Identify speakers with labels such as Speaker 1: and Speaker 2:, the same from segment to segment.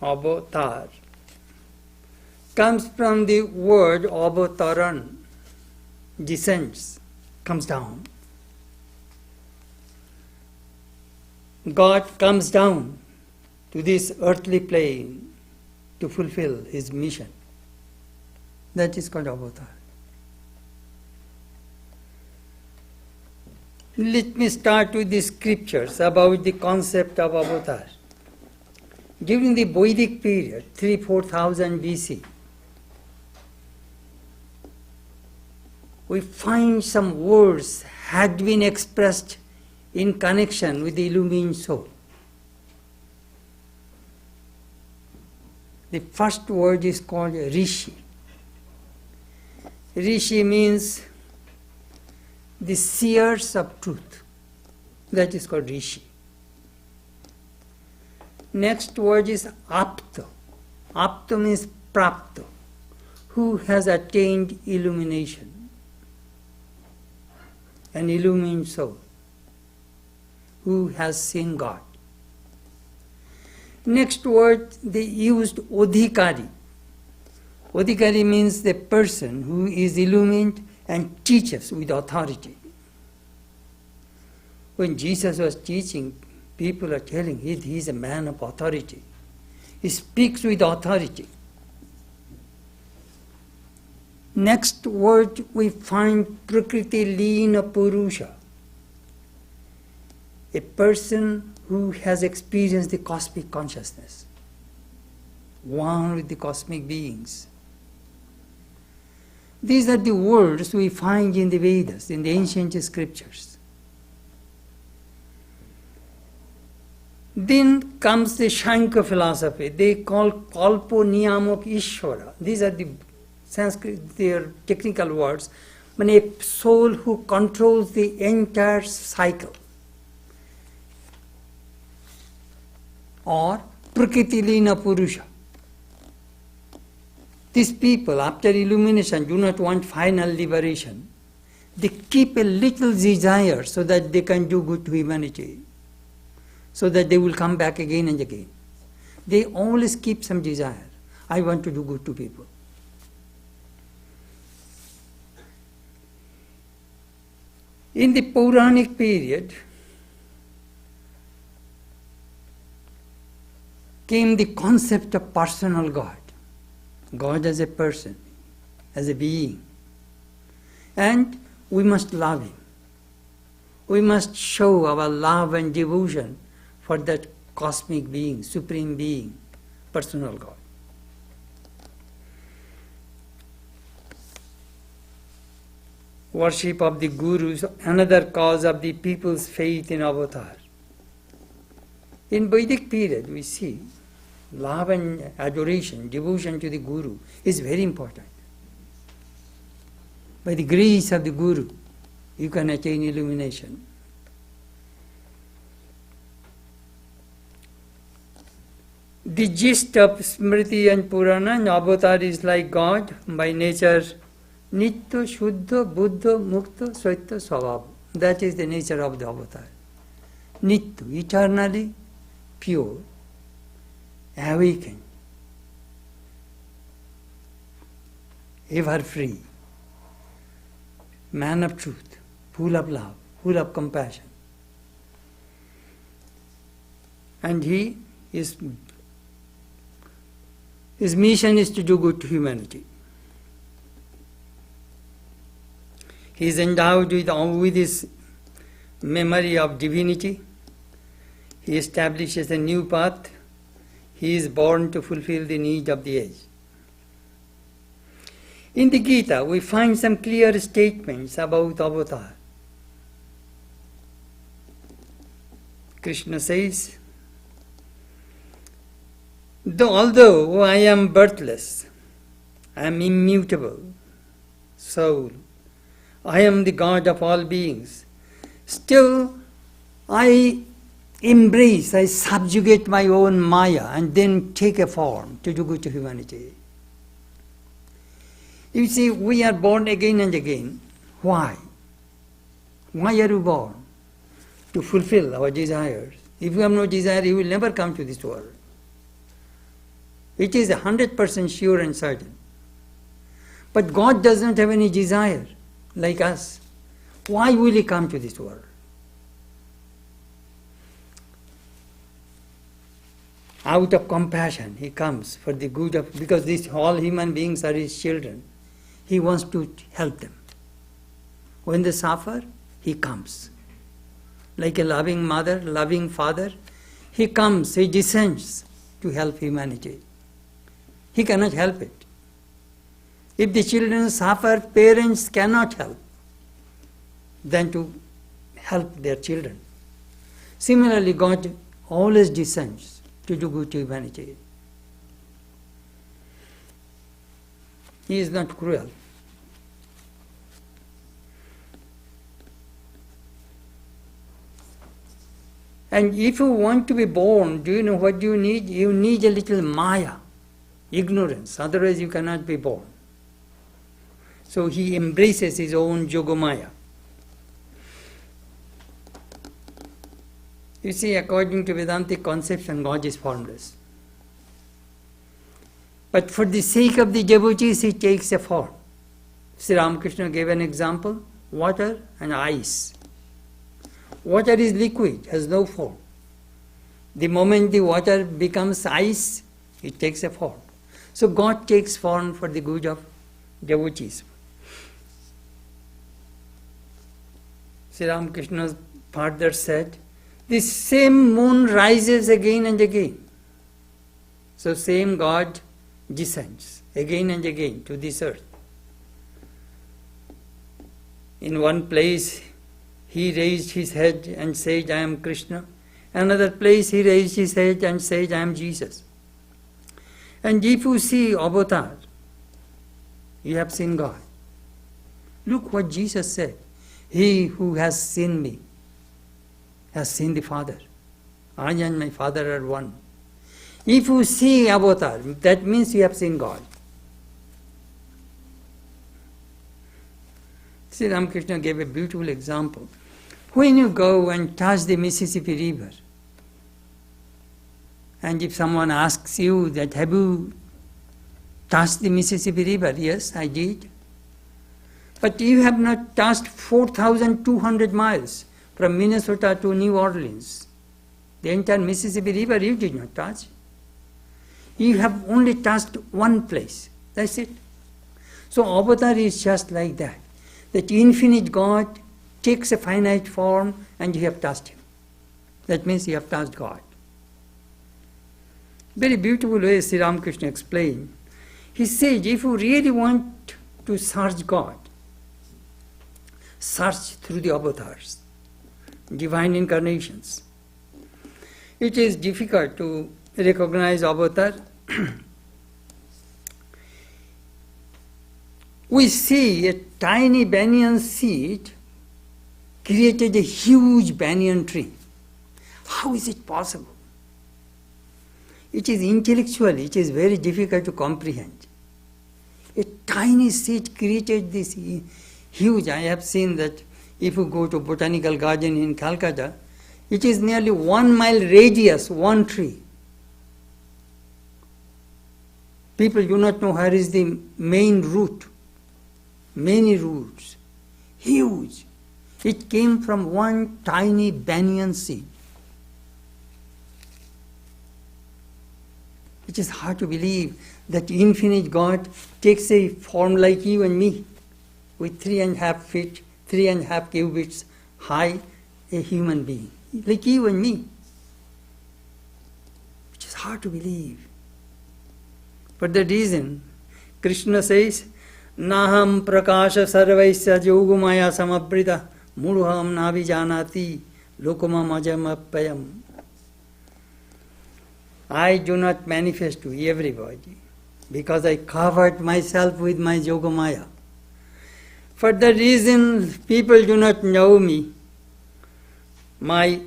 Speaker 1: avatar, comes from the word avataran, descends, comes down. God comes down to this earthly plane to fulfill his mission. That is called avatar. Let me start with the scriptures about the concept of avatar. During the Vedic period, 3,000-4,000 BC, we find some words had been expressed in connection with the illumined soul. The first word is called Rishi. Rishi means the seers of truth. That is called Rishi. Next word is Apta. Apta means Prapta, who has attained illumination. An illumined soul, who has seen God. Next word, they used Odhikari. Odhikari means the person who is illumined and teaches with authority. When Jesus was teaching, people are telling he is a man of authority. He speaks with authority. Next word we find Prakriti Leena Purusha, a person who has experienced the cosmic consciousness, one with the cosmic beings. These are the words we find in the Vedas, in the ancient scriptures. Then comes the Shankar philosophy. They call Kalpo Niyamok Ishvara. These are the Sanskrit, their technical words. But a soul who controls the entire cycle. Or Prakriti Leena Purusha. These people, after illumination, do not want final liberation. They keep a little desire so that they can do good to humanity, so that they will come back again and again. They always keep some desire. I want to do good to people. In the Puranic period, came the concept of personal God. God as a person, as a being. And we must love him. We must show our love and devotion for that cosmic being, supreme being, personal God. Worship of the Guru is another cause of the people's faith in avatar. In Vedic period, we see love and adoration, devotion to the Guru is very important. By the grace of the Guru, you can attain illumination. The gist of Smriti and Purana and avatar is like God, by nature, Nitya, Shuddha, Buddha, Mukta, Swaita, Swabhava. That is the nature of the avatar. Nitya, eternally pure, awakened, ever free, man of truth, full of love, full of compassion. And his mission is to do good to humanity. He is endowed with his memory of divinity. He establishes a new path. He is born to fulfill the need of the age. In the Gita, we find some clear statements about avatar. Krishna says, although I am birthless, I am immutable soul, I am the God of all beings, still I embrace, I subjugate my own Maya and then take a form to do good to humanity. You see, we are born again and again. Why? Why are you born? To fulfill our desires. If you have no desire, you will never come to this world. It is 100% sure and certain. But God does not have any desire like us. Why will He come to this world? Out of compassion, He comes for the good of, because these all human beings are His children. He wants to help them. When they suffer, He comes. Like a loving mother, loving father, He comes, He descends to help humanity. He cannot help it. If the children suffer, parents cannot help than to help their children. Similarly, God always descends to do good to humanity. He is not cruel. And if you want to be born, do you know what you need? You need a little maya, ignorance, otherwise you cannot be born. So He embraces His own yogamaya. You see, according to Vedantic conception, God is formless. But for the sake of the devotees, He takes a form. Sri Ramakrishna gave an example, water and ice. Water is liquid, has no form. The moment the water becomes ice, it takes a form. So God takes form for the good of devotees. Sri Ramakrishna's father said, this same moon rises again and again. So same God descends again and again to this earth. In one place, He raised His head and said, I am Krishna. Another place, He raised His head and said, I am Jesus. And if you see avatar, you have seen God. Look what Jesus said. He who has seen me has seen the Father. I and my Father are one. If you see avatar, that means you have seen God. Sri Ramakrishna gave a beautiful example. When you go and touch the Mississippi River, and if someone asks you that, have you touched the Mississippi River? Yes, I did. But you have not touched 4,200 miles from Minnesota to New Orleans. The entire Mississippi River you did not touch. You have only touched one place. That's it. So avatar is just like that. That infinite God takes a finite form and you have touched Him. That means you have touched God. Very beautiful way Sri Ramakrishna explained. He said, if you really want to search God, search through the avatars, divine incarnations. It is difficult to recognize avatar. We see a tiny banyan seed created a huge banyan tree. How is it possible? It is intellectual, it is very difficult to comprehend. A tiny seed created this huge. I have seen that if you go to botanical garden in Calcutta, it is nearly 1 mile radius, one tree. People do not know where is the main root. Many roots, huge. It came from one tiny banyan seed. It is hard to believe that infinite God takes a form like you and me, with 3.5 feet, 3.5 cubits high, a human being, like you and me. Which is hard to believe. For that reason, Krishna says, Naham prakasha sarvaisya yogumaya samabrita murham navijanati lokamam ajamapayam. I do not manifest to everybody because I covered myself with my yogamaya. For the reason people do not know me, my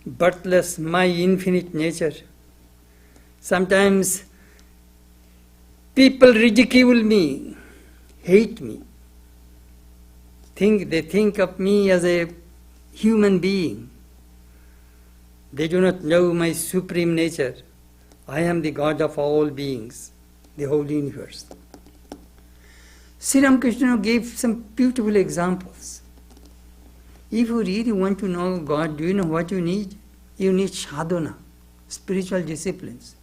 Speaker 1: birthless, my infinite nature. Sometimes people ridicule me, hate me. They think of me as a human being. They do not know my supreme nature. I am the God of all beings, the whole universe. Sri Ramakrishna gave some beautiful examples. If you really want to know God, do you know what you need? You need sadhana, spiritual disciplines.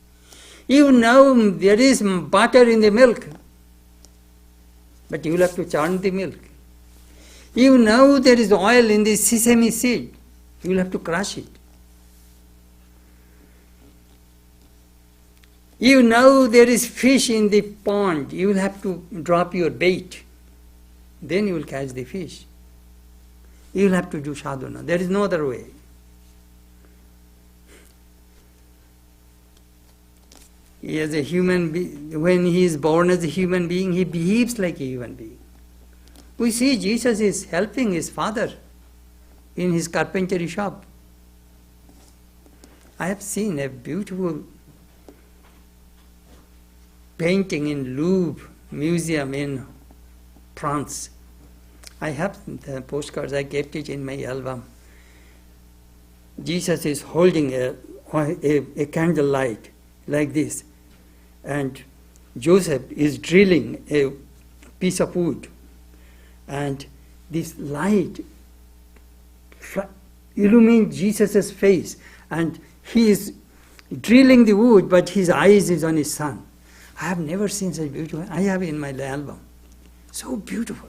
Speaker 1: You know there is butter in the milk, but you will have to churn the milk. You know there is oil in the sesame seed, you will have to crush it. You know there is fish in the pond, you will have to drop your bait, then you will catch the fish. You will have to do sadhana, there is no other way. He is a human being. When he is born as a human being, he behaves like a human being. We see Jesus is helping his father in his carpentry shop. I have seen a beautiful painting in Louvre Museum in France. I have the postcards, I kept it in my album. Jesus is holding a candle light like this, and Joseph is drilling a piece of wood, and this light illumines Jesus' face, and he is drilling the wood, but his eyes is on his son. I have never seen such beautiful. I have in my album. So beautiful.